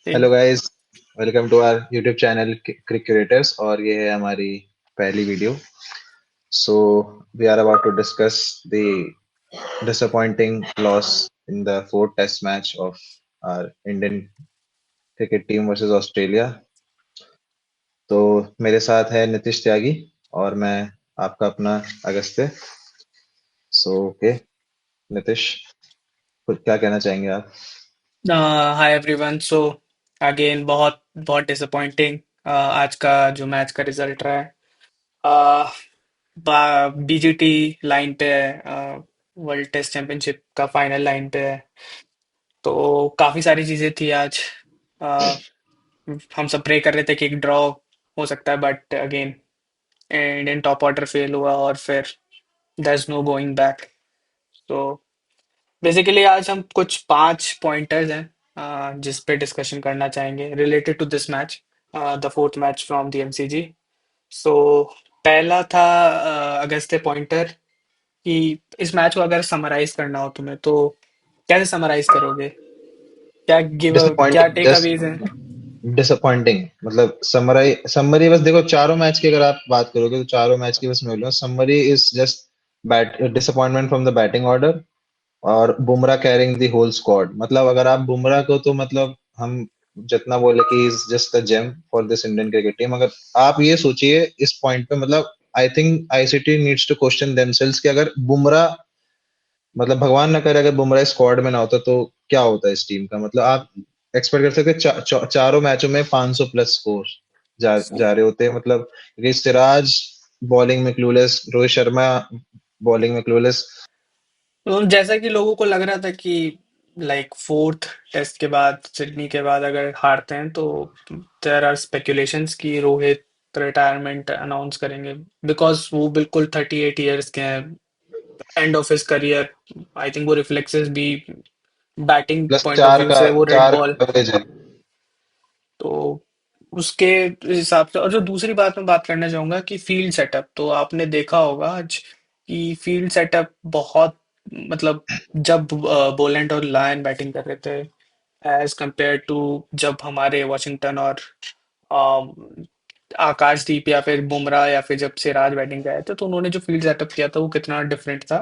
ठीक। Hello guys, welcome to our YouTube channel cricketers. और ये है हमारी पहली video. So we are about to discuss the disappointing loss in the fourth test match of our Indian cricket team versus Australia. तो मेरे साथ है नितिश त्यागी और मैं आपका अपना अगस्त्य। सो ओके नितिश, कुछ क्या कहना चाहेंगे आप? Hi everyone. सो अगेन बहुत बहुत डिसअपॉइंटिंग आज का जो मैच का रिजल्ट रहा है। बीजीटी लाइन पे है, वर्ल्ड टेस्ट चैंपियनशिप का फाइनल लाइन पे है। तो काफी सारी चीजें थी आज। अ, हम सब प्रे कर रहे थे कि एक ड्रॉ हो सकता है, but again Indian top order fail हुआ और फिर there is no going back. तो बेसिकली आज हम कुछ 5 पॉइंटर्स हैं जिस पे डिस्कशन करना चाहेंगे related to this match, the fourth match from the MCG. So पहला था अगस्त्य पॉइंटर कि इस मैच को अगर समराइज करना हो तुम्हें तो कैसे समराइज करोगे? क्या गिव क्या डिसअपॉइंटिंग, टेक जस्ट अवेज हैं? डिसअपॉइंटिंग मतलब समरी बस देखो, चारों मैच की अगर आप बात करोगे तो चारों मैच की बस मैं बोलूंगा summary is just bad disappointment from the batting order और Bumrah carrying the whole squad. मतलब अगर आप बुमराह को तो मतलब हम जितना बोले कि is just a gem for this Indian cricket team, अगर आप ये सोचिए इस पॉइंट पे, मतलब I think ICT needs to question themselves कि अगर बुमराह, मतलब भगवान ना करे अगर बुमराह स्क्वाड में ना होता तो क्या होता है इस टीम का। मतलब आप एक्सपेक्ट कर सकते हैं चारों मैचों में 500 प्लस स्कोर जा रहे होते हैं। मतलब क्योंकि सिराज बॉलिंग में क्लूलेस, रोहित शर्मा बॉलिंग में क्लूलेस। तो जैसा कि लोगों को लग रहा था कि लाइक फोर्थ टेस्ट के बाद, सिडनी के बाद अगर हारते हैं तो देयर आर स्पेकुलेशंस कि रोहित रिटायरमेंट अनाउंस करेंगे, बिकॉज वो बिल्कुल 38 ईयर्स के हैं, end of his career. I think वो रिफ्लेक्सेस भी batting plus point of view से वो रेड चार बॉल। का एवरेज है। तो उसके हिसाब से, और जो दूसरी बात मैं बात करना चाहूंगा कि फील्ड सेटअप, तो आपने देखा होगा आज कि फील्ड सेटअप बहुत, मतलब जब बोलेंड और लायन बैटिंग कर रहे थे एज कंपेयर टू जब हमारे वॉशिंगटन और अम, आकाशदीप या फिर बुमराह या फिर जब सिराज बैटिंग गए थे, तो उन्होंने जो फील्ड सेटअप किया था वो कितना डिफरेंट था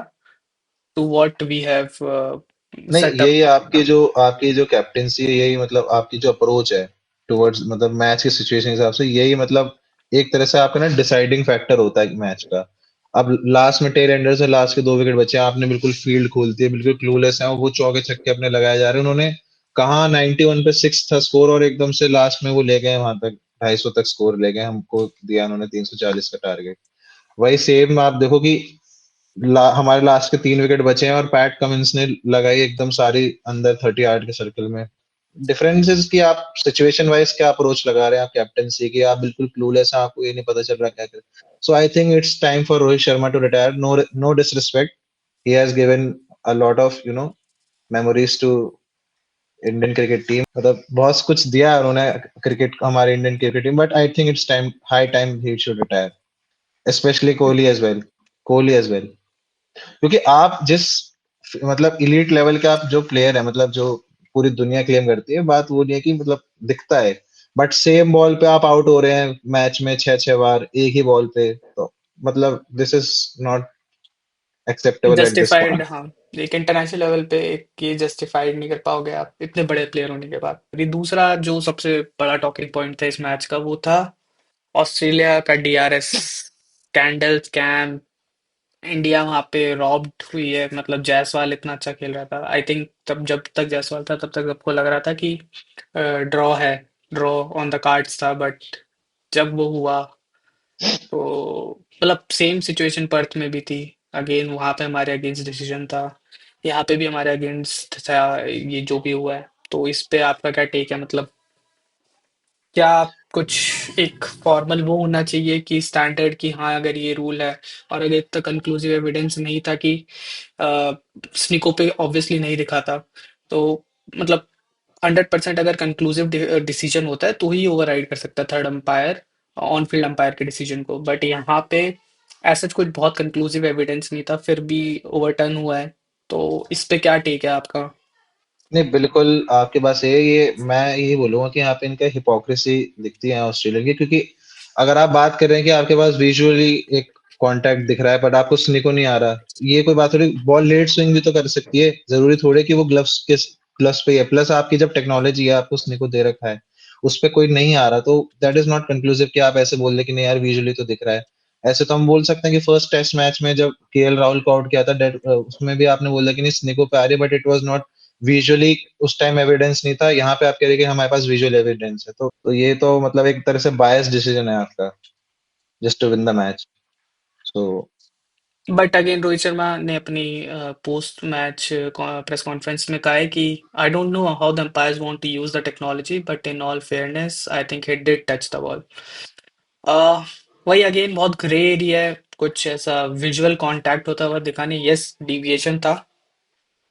टू व्हाट वी हैव नहीं, सेटअप यही आपकी जो कैप्टेंसी है, यही मतलब आपकी जो अप्रोच है टुवर्ड्स मतलब मैच की सिचुएशन के हिसाब से, यही मतलब एक तरह से आपका ना डिसाइडिंग फैक्टर होता है मैच का। अब लास्ट में टेल एंडर से लास्ट के 2 विकेट बचे हैं, आपने बिल्कुल फील्ड खोलती है, बिल्कुल क्लूलेस है, वो चौके छक्के अपने लगाए जा रहे हैं। उन्होंने कहाँ 91 पे 6 था स्कोर और एकदम से लास्ट में वो ले गए वहां तक 250 तक स्कोर ले गए, हमको दिया उन्होंने 340 का टारगेट। वही सेम आप देखो कि हमारे लास्ट के 3 विकेट बचे हैं और पैट कमिंस ने लगाई एकदम सारी अंदर 30 यार्ड के सर्कल में। डिफरेंसेस कि आप सिचुएशन वाइज क्या अप्रोच लगा रहे हैं, आप कैप्टनसी की आप बिल्कुल क्लूलेस हैं, आपको ये नहीं पता चल रहा क्या करें। So I think it's time for Rohit Sharma to retire. No, no disrespect, he has given a lot of memories to Indian cricket team, मतलब बहुत कुछ दिया है उन्होंने क्रिकेट, हमारे Indian cricket team, but I think it's time, high time he should retire. Specially Kohli as well, Kohli as well. क्योंकि आप जिस मतलब इलीट लेवल के आप जो प्लेयर है, मतलब जो पूरी दुनिया क्लेम करती है, बात वो नहीं है कि मतलब दिखता है, बट सेम बॉल पे आप आउट हो रहे हैं मैच में 6 6 बार एक ही बॉल पे, तो मतलब this is not acceptable at this justified, point. हाँ। एक इंटरनेशनल लेवल पे एक ये जस्टिफाइड नहीं कर पाओगे आप इतने बड़े प्लेयर होने के बाद। फिर ये दूसरा जो सबसे बड़ा टॉकिंग पॉइंट था इस मैच का वो था ऑस्ट्रेलिया का डीआरएस स्कैंडल स्कैम। इंडिया वहां पे रॉब्ड हुई है, मतलब जायसवाल इतना अच्छा खेल रहा था। आई थिंक तब, जब तक जायसवाल था तब तक सबको लग रहा था कि ड्रॉ है, ड्रॉ ऑन द कार्ड्स था, बट जब वो हुआ तो मतलब सेम सिचुएशन पर्थ में भी थी। अगेन वहां पे हमारे अगेंस्ट डिसीजन था, यहाँ पे भी हमारे अगेंस्ट था ये जो भी हुआ है। तो इस पे आपका क्या टेक है? मतलब क्या कुछ एक फॉर्मल वो होना चाहिए कि स्टैंडर्ड कि हाँ अगर ये रूल है, और अगर इतना कंक्लूसिव एविडेंस नहीं था कि स्निको पे ऑब्वियसली नहीं दिखा था, तो मतलब 100% अगर कंक्लूसिव डिसीजन होता है तो ही ओवरराइड कर सकता है third umpire on field umpire के डिसीजन को। बट यहाँ पे ऐसा कुछ बहुत कंक्लूसिव एविडेंस नहीं था, फिर भी ओवरटर्न हुआ है। तो इस पे क्या टेक है आपका? नहीं, बिल्कुल आपके पास है ये। मैं यही बोलूंगा कि यहाँ पे इनका हिपोक्रेसी दिखती है ऑस्ट्रेलिया की, क्योंकि अगर आप बात कर रहे हैं कि आपके पास विजुअली एक कांटेक्ट दिख रहा है बट आपको स्निको नहीं आ रहा, ये कोई बात थोड़ी। बॉल लेट स्विंग भी तो कर सकती है, जरूरी थोड़ी कि वो ग्लव्स पे ही है। प्लस आपकी जब टेक्नोलॉजी है, आपको स्निको दे रखा है, उस पे कोई नहीं आ रहा, तो दैट इज नॉट कंक्लूसिव कि आप ऐसे बोल रहे कि नहीं यार विजुअली तो दिख रहा है। ऐसे तो हम बोल सकते हैं कि फर्स्ट टेस्ट मैच में जब केएल राहुल को आउट किया था, उसमें भी आपने बोला कि नहीं स्निको पे आ रही है, but it was not visually. उस टाइम एविडेंस नहीं था। यहाँ पे आप कह रहे हैं कि हमारे पास विजुअल एविडेंस है, तो ये तो मतलब एक तरह से बायस डिसीजन है आपका, just to win the match. So but again Rohit Sharma ने अपनी पोस्ट मैच प्रेस कॉन्फ्रेंस में कहा है कि I don't know how the umpires want to use the technology but in all fairness I think it did touch the ball. वही अगेन बहुत grey area है, कुछ ऐसा विजुअल कांटेक्ट होता हुआ दिखा नहीं। यस डिविएशन था।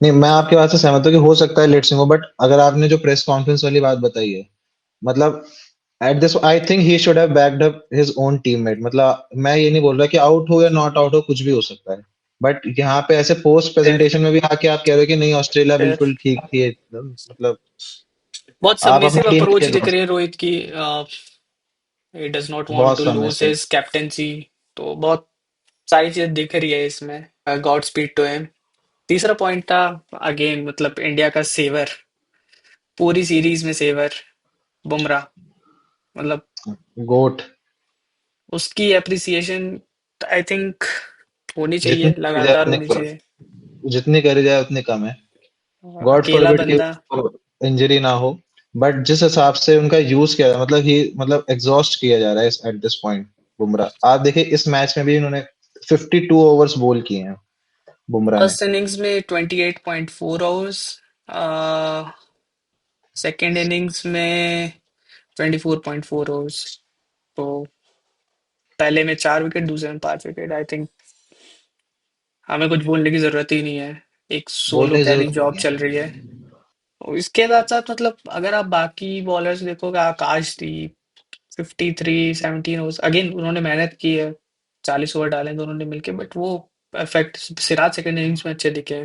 नहीं, मैं आपकी बात से सहमत हूँ कि हो सकता है लेट सिंह हो, बट अगर आपने जो प्रेस कॉन्फ्रेंस वाली बात बताई है, मतलब at this I think he should have backed up his own teammate. मतलब मैं ये नहीं बोल रहा कि आउट हो या नॉट आउट हो, कुछ भी हो सकता है, बट यहाँ पे ऐसे पोस्ट फिर प्रेजेंटेशन में भी आके आप कह रहे हो कि नहीं ऑस्ट्रेलिया फिर बिल्कुल ठीक थी एकदम, मतलब बहुत आप अपनी सबमिसिव टीम के अप्रोच लिए दिख लॉस। रही है रोहित की। ही डज नॉट वांट बहुत to lose submissive. His captaincy. तो बहुत सारी चीजें दिख रही है इसमें। God speed to him. तीसरा पॉइंट था अगेन मतलब इंडिया का सेवर, पूरी सीरीज में सेवर बुमराह। मतलब गोट। उसकी एप्रिसिएशन आई थिंक होनी जितनी चाहिए, करी जाए लगातार उतनी होनी चाहिए। जितनी करी जाए उतनी कम है। गॉड अकेला फॉरबिड कि बंदा। इंजरी ना हो, बट जिस हिसाब से उनका यूज किया जाए, मतलब ही मतलब एग्जॉस्ट किया जा रहा है एट दिस पॉइंट। बुमराह आप देखिए, इस मैच में भी इन्होंने 52 ओवर्स बोल किए हैं बुमराह ने। फर्स्ट इनिंग्स में 28.4 ओवर्स, सेकेंड इनिंग्स में 24.4 ओवर्स। तो पहले में 4 विकेट, दूसरे में 5 विकेट। आई थिंक हमें कुछ बोलने की जरूरत ही नहीं है, एक सोलो बोलने की कैरी जरूरत जॉब नहीं है। चल रही है। और इसके साथ साथ मतलब अगर आप बाकी बॉलर्स देखोगे, आकाशदीप 53 17 ओवर्स, अगेन उन्होंने मेहनत की है, 40 ओवर डाले दोनों ने मिलके, बट वो इफेक्ट। सिराज सेकंड इनिंग्स में अच्छे दिखे।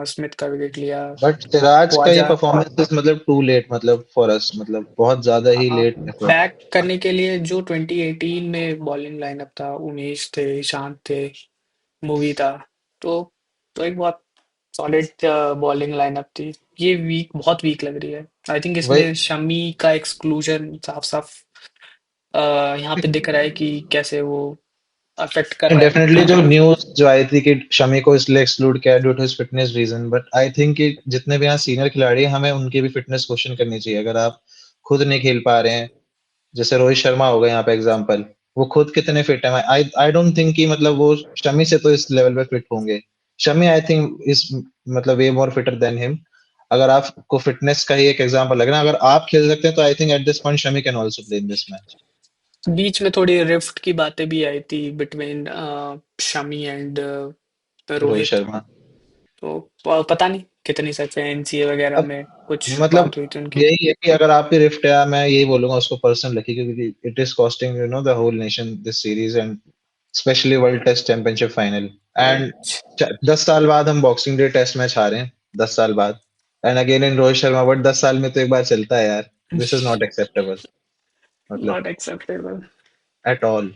स्मिथ का विकेट लिया। बट सिराज का ये ख्वाजा परफॉर्मेंस मतलब टू लेट, मतलब फॉर अस, मतलब बहुत ज्यादा ही लेट एफर्ट। बैक करने के लिए जो 2018 में बॉलिंग लाइनअप था, उमेश थे, ईशांत थे, मूवी था। तो एक बहुत सॉलिड बॉलिंग लाइनअप थी। ये वीक, बहुत वीक लग रही है। आई थिंक वही। इसमें शमी का एक्सक्लूजन साफ साफ यहाँ पे दिख रहा है कि कैसे वो अफेक्ट कर रहा है डेफिनेटली जो टीम। न्यूज जो आई थी कि शमी को इसलिए एक्सक्लूड किया due to his fitness reason, but I think कि जितने भी यहाँ सीनियर खिलाड़ी हैं, हमें उनकी भी फिटनेस क्वेश्चन करनी चाहिए। अगर आप खुद नहीं खेल पा रहे हैं, जैसे रोहित शर्मा हो गए यहाँ पे एग्जांपल, वो खुद कितने फिट है, आई आई डोंट थिंक कि मतलब वो शमी से तो इस लेवल पे फिट होंगे। शमी आई थिंक इस मतलब वे मोर फिटर देन हिम। अगर आपको फिटनेस का ही एक एग्जांपल लग रहा है, अगर आप खेल सकते हैं, तो I think at this point Shami can also play in this match. बीच में थोड़ी रिफ्ट की बातें भी आई थी बिटवीन शमी एंड रोहित रोहित। शर्मा। तो पता नहीं कितनी सच है, एनसीए वगैरह अब में कुछ मतलब बात हुई थी उनकी। यही है कि अगर आपकी रिफ्ट है, मैं यही बोलूंगा उसको पर्सनल रखिए, क्योंकि it is costing the whole nation this series, and specially world test championship final. And कुछ 10 साल बाद हम बॉक्सिंग डे टेस्ट मैच हारे हैं, 10 साल बाद। And again in Rohit Sharma, but 10 साल में तो एक बार चलता है यार। दिस इज नॉट एक्सेप्टेबल, मतलब not acceptable. At all.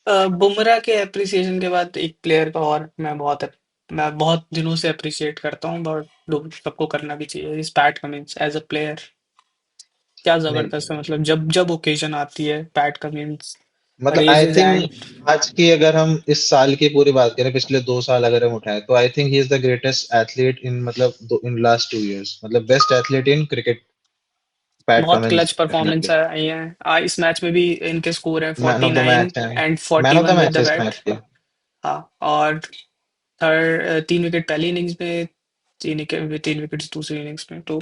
Bumrah के अप्रिसिएशन के बाद एक प्लेयर का और मैं बहुत दिनों से अप्रिशिएट करता हूँ, और लोग सबको करना भी चाहिए, इस Pat Cummins as a player. क्या जबरदस्त है, मतलब जब जब ओकेजन आती है पैट कमिंस मतलब आई रेजेस थिंक एंड आज की अगर हम इस साल की पूरी बात करें, पिछले 2 साल अगर हम उठाएं, तो I think he is the greatest athlete in मतलब इन लास्ट 2 इयर्स, मतलब best athlete in cricket. Pat बहुत कमिंस क्लच परफॉर्मेंस डेफिनेटली आई है। इस मैच में भी इनके स्कोर है मैन ऑफ द 49 मैच है। And man of the 41 with match the है इस बैट। मैच के। हाँ, और 3 विकेट पहली इनिंग्स में, 3 विकेट दूसरी इनिंग्स में। तो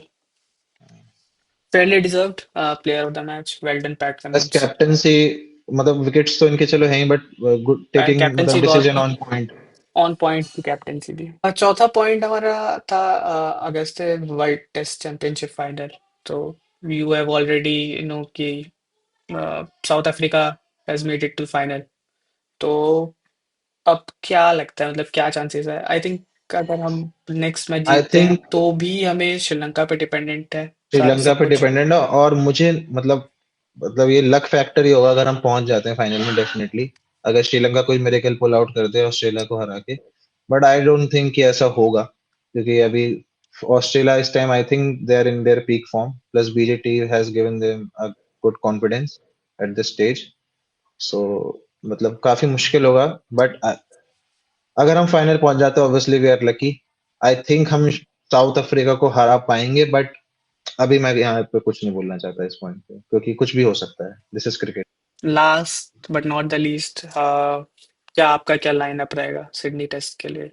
fairly deserved player of the match. Well done Pat बस कमिंस। कैप्टनसी, मतलब विकेट्स तो इनके चलो हैं ही, बट गुड टेकिंग मतलब कैप्टेंसी डिसीजन बहुत ऑन पॉइंट। ऑन पॉइंट की कैप्टेंसी भी। चौथा पॉइंट हमारा था अगस्त वर्ल्ड टेस्ट चैंपियनशिप फाइनल। तो यू हैव ऑलरेडी नो कि South Africa has made it to final. तो अब क्या लगता है, मतलब क्या चांसेस है? आई थिंक अगर हम नेक्स्ट मैच आई जीतते हैं थिंक तो भी हमें श्रीलंका पे डिपेंडेंट है सारा श्रीलंका सब पे कुछ। डिपेंडेंट है, और मुझे मतलब ये लक फैक्टर ही होगा अगर हम पहुंच जाते हैं फाइनल में डेफिनेटली, अगर श्रीलंका कोई मिरेकल पुल आउट कर दे ऑस्ट्रेलिया को हरा के। बट आई डोंट थिंक कि ऐसा होगा, क्योंकि अभी ऑस्ट्रेलिया इस time I think they are in their peak form, plus BJT has given them a good confidence at this stage. So मतलब काफी मुश्किल होगा, बट अगर हम फाइनल पहुंच जाते हैं obviously we are lucky. I think हम साउथ अफ्रीका को हरा पाएंगे, बट अभी मैं यहाँ पे कुछ नहीं बोलना चाहता इस पॉइंट पे, क्योंकि कुछ भी हो सकता है, this is cricket. Last but not the least, क्या आपका क्या लाइनअप रहेगा सिडनी टेस्ट के लिए?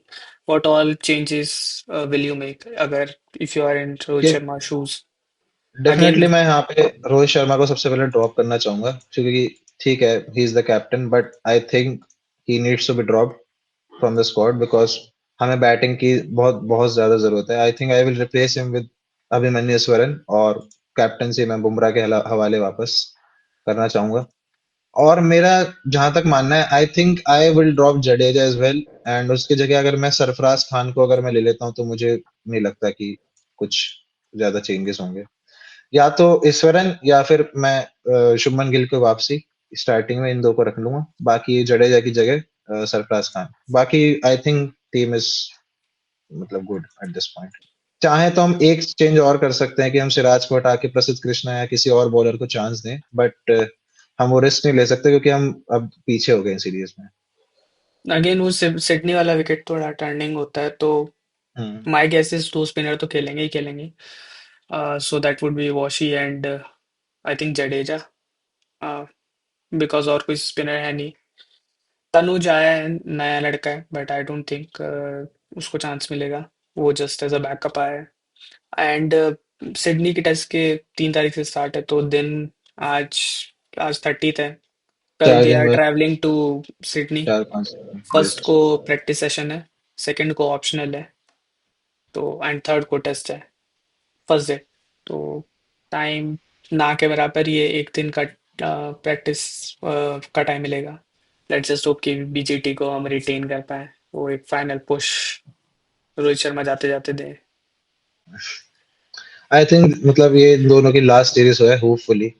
What all changes will you make अगर if you are in Rohit कि शर्मा शूज अगेन? डेफिनेटली मैं यहाँ पे रोहित शर्मा को सबसे पहले ड्रॉप करना चाहूंगा, क्योंकि ठीक है he is the captain, but I think he needs to be dropped from the squad, because हमें बैटिंग की बहुत बहुत ज्यादा जरूरत है। I think I will replace him with Abhimanyu Easwaran, और कैप्टनसी मैं बुमराह के हवाले वापस करना चाहूंगा। और मेरा जहां तक मानना है, I think I will drop Jadeja as well, and उसकी जगह अगर मैं सरफराज खान को अगर मैं ले लेता हूँ तो मुझे नहीं लगता कि कुछ ज्यादा चेंजेस होंगे। या तो ईश्वरन या फिर मैं शुभमन गिल को वापसी स्टार्टिंग में इन दो को रख लूंगा, बाकी जडेजा की जगह सरफराज खान। बाकी आई थिंक टीम इज मतलब गुड एट दिस पॉइंट। चाहे तो हम एक चेंज और कर सकते हैं कि हम सिराज को हटा के प्रसिद्ध कृष्णा या किसी और बॉलर को चांस दें, बट हम वो रिस्क नहीं ले सकते, क्योंकि हम अब पीछे हो गए हैं सीरीज में। अगेन वो सिडनी वाला विकेट थोड़ा टर्निंग होता है तो हम्म। माय गेस इज दो स्पिनर तो खेलेंगे ही खेलेंगे। So that would be washi and I think Jadeja, because और कोई स्पिनर है नहीं। तनुज आया है, नया लड़का है, बट आई डोंट थिंक उसको चांस मिलेगा। वो जस्ट एज अ बैकअप आया है। एंड सिडनी की टेस्ट के 3 तारीख से स्टार्ट है तो दिन आज आज 30th है। कल चार वी दिन आर बाद, ट्रैवलिंग टू सिडनी। 4-5 दिन, फर्स्ट यस। को प्रैक्टिस सेशन है, सेकंड को ऑप्शनल है, तो एंड थर्ड को टेस्ट है फर्स्ट डे। तो टाइम ना के बराबर ये एक दिन का प्रैक्टिस का टाइम मिलेगा। लेट्स जस्ट होप कि बीजीटी को हम रिटेन कर पाए, वो एक फाइनल पुश रोहित शर्मा जाते जाते दे। आई थिंक मतलब ये इन दोनों की लास्ट सीरीज हो है होपफुली।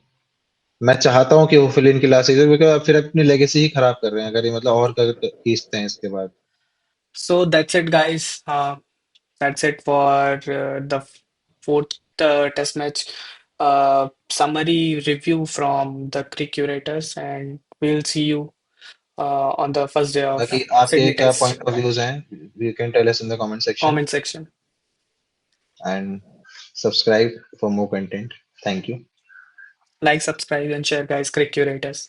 मैं चाहता हूँ कि होपफुली इनकी लास्ट सीरीज, बिकॉज फिर अपनी लेगेसी ही खराब कर रहे हैं अगर ये मतलब और खींचते हैं इसके बाद। So that's it guys, that's it for the fourth test match summary review from the Greek curators, and we'll see you on the first day of बाकी आपके Sydney क्या test. पॉइंट ऑफ व्यूज हैं, you can tell us in the comment section, Comment section. And subscribe for more content. Thank you. Like, subscribe, and share, guys. Greek curators.